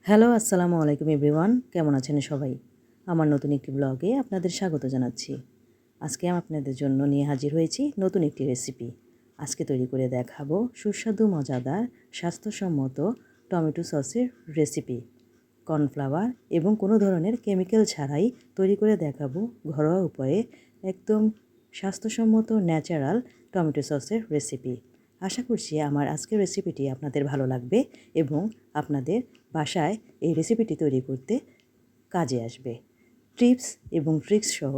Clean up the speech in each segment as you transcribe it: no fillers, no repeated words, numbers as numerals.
Hello, আসসালামু আলাইকুম everyone. কেমন আছেন সবাই? আমার নতুন একটি ব্লগে আপনাদের স্বাগত জানাচ্ছি। আজকে আমি আপনাদের জন্য নিয়ে হাজির হয়েছি নতুন একটি রেসিপি। আজকে তৈরি করে দেখাবো সুস্বাদু মজাদার স্বাস্থ্যসম্মত টমেটো সসের রেসিপি। কর্নফ্লাওয়ার এবং কোনো ধরনের কেমিক্যাল ছাড়াই তৈরি করে দেখাবো ঘরোয়া উপায়ে একদম স্বাস্থ্যসম্মত ন্যাচারাল টমেটো সসের রেসিপি। আশা করছি আমার আজকের রেসিপিটি আপনাদের ভালো লাগবে এবং আপনাদের বাসায় এই রেসিপিটি তৈরি করতে কাজে আসবে। টিপস এবং ট্রিক্স সহ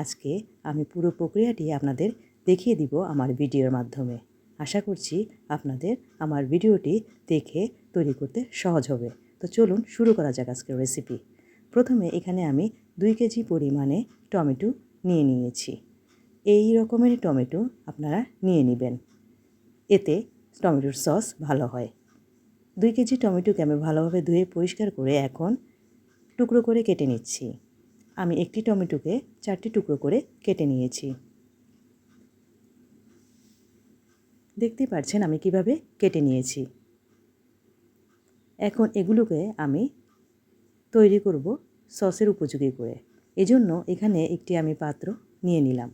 আজকে আমি পুরো প্রক্রিয়াটি আপনাদের দেখিয়ে দিব আমার ভিডিওর মাধ্যমে। আশা করছি আপনাদের আমার ভিডিওটি দেখে তৈরি করতে সহজ হবে। তো চলুন শুরু করা যাক আজকের রেসিপি। প্রথমে এখানে আমি 2 কেজি পরিমাণে টমেটো নিয়ে নিয়েছি। এই রকমের টমেটো আপনারা নিয়ে নেবেন, এতে টমেটোর সস ভালো হয়। 2 কেজি টমেটোকে আমি ভালোভাবে ধুয়ে পরিষ্কার করে এখন টুকরো করে কেটে নিচ্ছি। আমি একটি টমেটোকে 4টি টুকরো করে কেটে নিয়েছি। দেখতে পাচ্ছেন আমি কিভাবে কেটে নিয়েছি। এখন এগুলোকে আমি তৈরি করব সসের উপযোগী করে। এজন্য এখানে একটি আমি পাত্র নিয়ে নিলাম।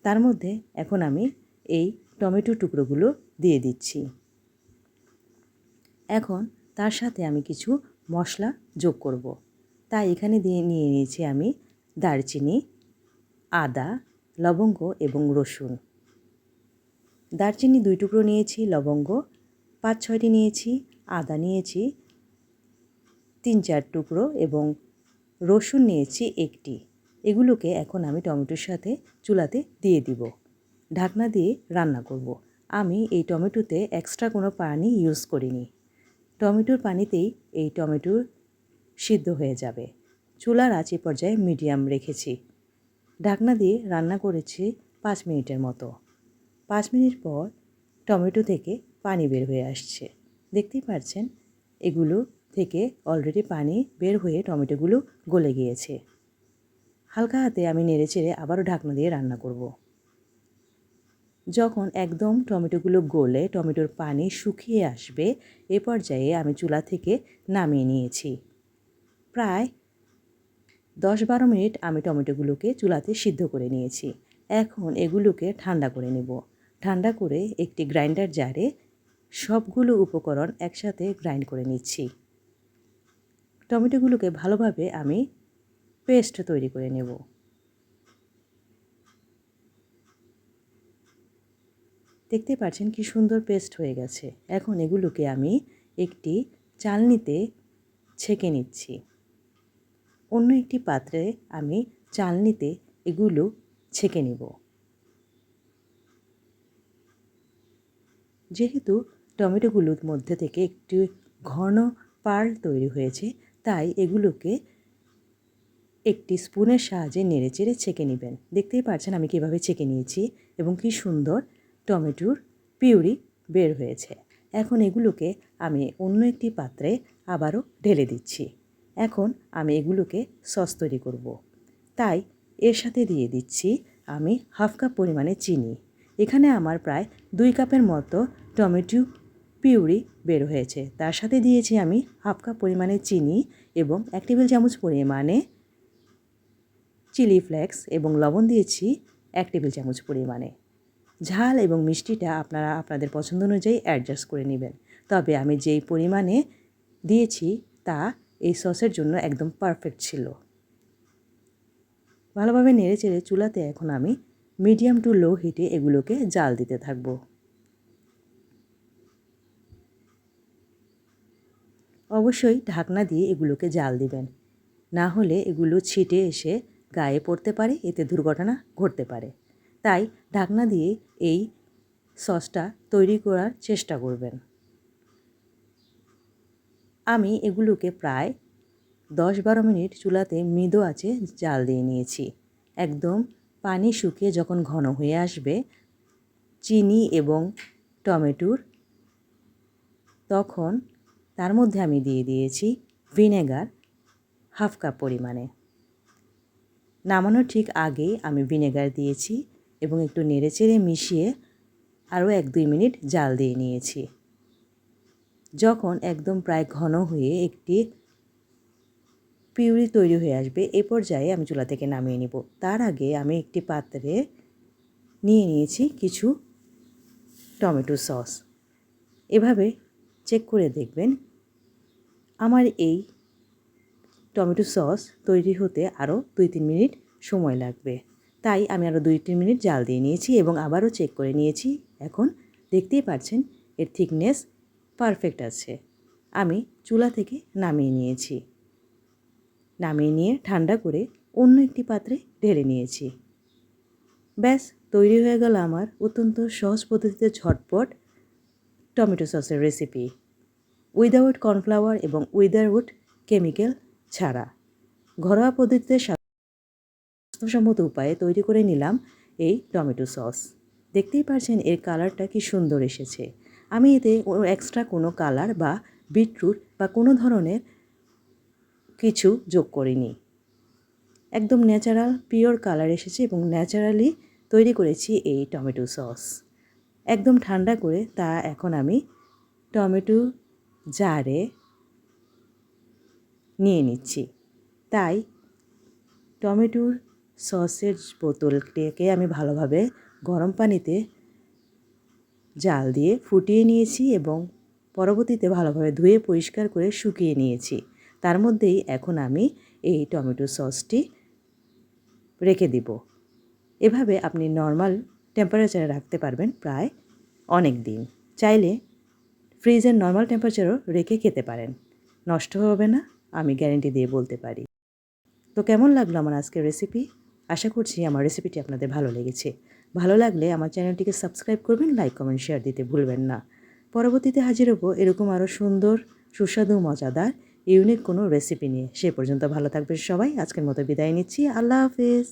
তার মধ্যে এখন আমি এই টমেটো টুকরোগুলো দিয়ে দিচ্ছি। এখন তার সাথে আমি কিছু মশলা যোগ করব। তাই এখানে নিয়ে নিয়েছি আমি দারচিনি, আদা, লবঙ্গ এবং রসুন। দারচিনি 2 টুকরো নিয়েছি, লবঙ্গ 5-6টি নিয়েছি, আদা নিয়েছি 3-4 টুকরো এবং রসুন নিয়েছি 1টি। এগুলোকে এখন আমি টমেটোর সাথে চুলাতে দিয়ে দিব। ঢাকনা দিয়ে রান্না করব। আমি এই টমেটোতে এক্সট্রা কোনো পানি ইউজ করিনি। টমেটোর পানিতেই এই টমেটোর সিদ্ধ হয়ে যাবে। চুলার আঁচ পর্যায়ে মিডিয়াম রেখেছি। ঢাকনা দিয়ে রান্না করেছি 5 মিনিটের মতো। 5 মিনিট পর টমেটো থেকে পানি বের হয়ে আসছে। দেখতেই পাচ্ছেন এগুলো থেকে অলরেডি পানি বের হয়ে টমেটোগুলো গলে গিয়েছে। হালকা হাতে আমি নেড়েচেড়ে আবারও ঢাকনা দিয়ে রান্না করব। যখন একদম টমেটোগুলো গলে টমেটোর পানি শুকিয়ে আসবে, এ পর্যায়ে আমি চুলা থেকে নামিয়ে নিয়েছি। প্রায় 10-12 মিনিট আমি টমেটোগুলোকে চুলাতে সিদ্ধ করে নিয়েছি। এখন এগুলোকে ঠান্ডা করে নেব। ঠান্ডা করে একটি গ্রাইন্ডার জারে সবগুলো উপকরণ একসাথে গ্রাইন্ড করে নিচ্ছি। টমেটোগুলোকে ভালোভাবে আমি পেস্ট তৈরি করে নেব। দেখতে পাচ্ছেন কি সুন্দর পেস্ট হয়ে গেছে। এখন এগুলোকে আমি একটি চালনিতে ছেঁকে নিচ্ছি। অন্য একটি পাত্রে আমি চালনিতে এগুলো ছেঁকে নেব। যেহেতু টমেটোগুলোর মধ্যে থেকে একটি ঘন পার্ল তৈরি হয়েছে, তাই এগুলোকে একটি স্পুনের সাহায্যে নেড়েচেড়ে ছেঁকে নেবেন। দেখতেই পাচ্ছেন আমি কীভাবে ছেঁকে নিয়েছি এবং কি সুন্দর টমেটোর পিউরি বের হয়েছে। এখন এগুলোকে আমি অন্য একটি পাত্রে আবারও ঢেলে দিচ্ছি। এখন আমি এগুলোকে সস তৈরি করব। তাই এর সাথে দিয়ে দিচ্ছি আমি 1/2 কাপ পরিমাণে চিনি। এখানে আমার প্রায় 2 কাপের মতো টমেটো পিউরি বের হয়েছে। তার সাথে দিয়েছি আমি 1/2 কাপ পরিমাণে চিনি এবং 1 টেবিল চামচ পরিমাণে চিলি ফ্লেক্স এবং লবণ দিয়েছি 1 টেবিল চামচ পরিমাণে। ঝাল এবং মিষ্টিটা আপনারা আপনাদের পছন্দ অনুযায়ী অ্যাডজাস্ট করে নেবেন। তবে আমি যেই পরিমাণে দিয়েছি তা এই সসের জন্য একদম পারফেক্ট ছিল। ভালোভাবে নেড়েচেড়ে চুলাতে এখন আমি মিডিয়াম টু লো হিটে এগুলোকে জাল দিতে থাকব। অবশ্যই ঢাকনা দিয়ে এগুলোকে জাল দিবেন, না হলে এগুলো ছিটে এসে গায়ে পড়তে পারে, এতে দুর্ঘটনা ঘটতে পারে। তাই ঢাকনা দিয়ে এই সসটা তৈরি করার চেষ্টা করবেন। আমি এগুলোকে প্রায় 10-12 মিনিট চুলাতে মৃদু আঁচে জাল দিয়ে নিয়েছি। একদম পানি শুকিয়ে যখন ঘন হয়ে আসবে চিনি এবং টমেটোর, তখন তার মধ্যে আমি দিয়ে দিয়েছি ভিনেগার 1/2 কাপ পরিমাণে। নামানোর ঠিক আগেই আমি ভিনেগার দিয়েছি এবং একটু নেড়েচেড়ে মিশিয়ে আরও 1-2 মিনিট জাল দিয়ে নিয়েছি। যখন একদম প্রায় ঘন হয়ে একটি পিউরি তৈরি হয়ে আসবে, এই পর্যায়ে আমি চুলা থেকে নামিয়ে নিব। তার আগে আমি একটি পাত্রে নিয়ে নিয়েছি কিছু টমেটো সস। এভাবে চেক করে দেখবেন আমার এই টমেটো সস তৈরি হতে আরও 2-3 মিনিট সময় লাগবে। তাই আমি আরও 2-3 মিনিট জাল দিয়ে নিয়েছি এবং আবারও চেক করে নিয়েছি। এখন দেখতেই পাচ্ছেন এর থিকনেস পারফেক্ট আছে। আমি চুলা থেকে নামিয়ে নিয়েছি। নামিয়ে নিয়ে ঠান্ডা করে অন্য একটি পাত্রে ঢেলে নিয়েছি। ব্যাস তৈরি হয়ে গেল আমার অত্যন্ত সহজ পদ্ধতিতে ঝটপট টমেটো সসের রেসিপি, উইদাউট কর্নফ্লাওয়ার এবং উইদাউট কেমিক্যাল ছাড়া। ঘরোয়া পদ্ধতিতে স্বাস্থ্যসম্মত উপায়ে তৈরি করে নিলাম এই টমেটো সস। দেখতেই পাচ্ছেন এর কালারটা কি সুন্দর এসেছে। আমি এতে এক্সট্রা কোনো কালার বা বিটরুট বা কোনো ধরনের কিছু যোগ করিনি। একদম ন্যাচারাল পিওর কালার এসেছে এবং ন্যাচারালি তৈরি করেছি এই টমেটো সস। একদম ঠান্ডা করে তা এখন আমি টমেটো জারে নিয়ে নিচ্ছি। তাই টমেটোর সসের বোতলটিকে আমি ভালোভাবে গরম পানিতে জাল দিয়ে ফুটিয়ে নিয়েছি এবং পরবর্তীতে ভালোভাবে ধুয়ে পরিষ্কার করে শুকিয়ে নিয়েছি। তার মধ্যেই এখন আমি এই টমেটো সসটি রেখে দিব। এভাবে আপনি নর্মাল টেম্পারেচারে রাখতে পারবেন প্রায় অনেক দিন। চাইলে ফ্রিজের নর্মাল টেম্পারেচারও রেখে খেতে পারেন, নষ্ট হবে না, আমি গ্যারেন্টি দিয়ে বলতে পারি। তো কেমন লাগলো আমার আজকের রেসিপি? আশা করছি আমার রেসিপিটি আপনাদের ভালো লেগেছে। ভালো লাগলে আমার চ্যানেলটিকে সাবস্ক্রাইব করবেন, লাইক, কমেন্ট, শেয়ার দিতে ভুলবেন না। পরবর্তীতে হাজির হব এরকম আরও সুন্দর, সুস্বাদু, মজাদার, ইউনিক কোনো রেসিপি নিয়ে। সে পর্যন্ত ভালো থাকবেন সবাই। আজকের মতো বিদায় নিচ্ছি। আল্লাহ হাফেজ।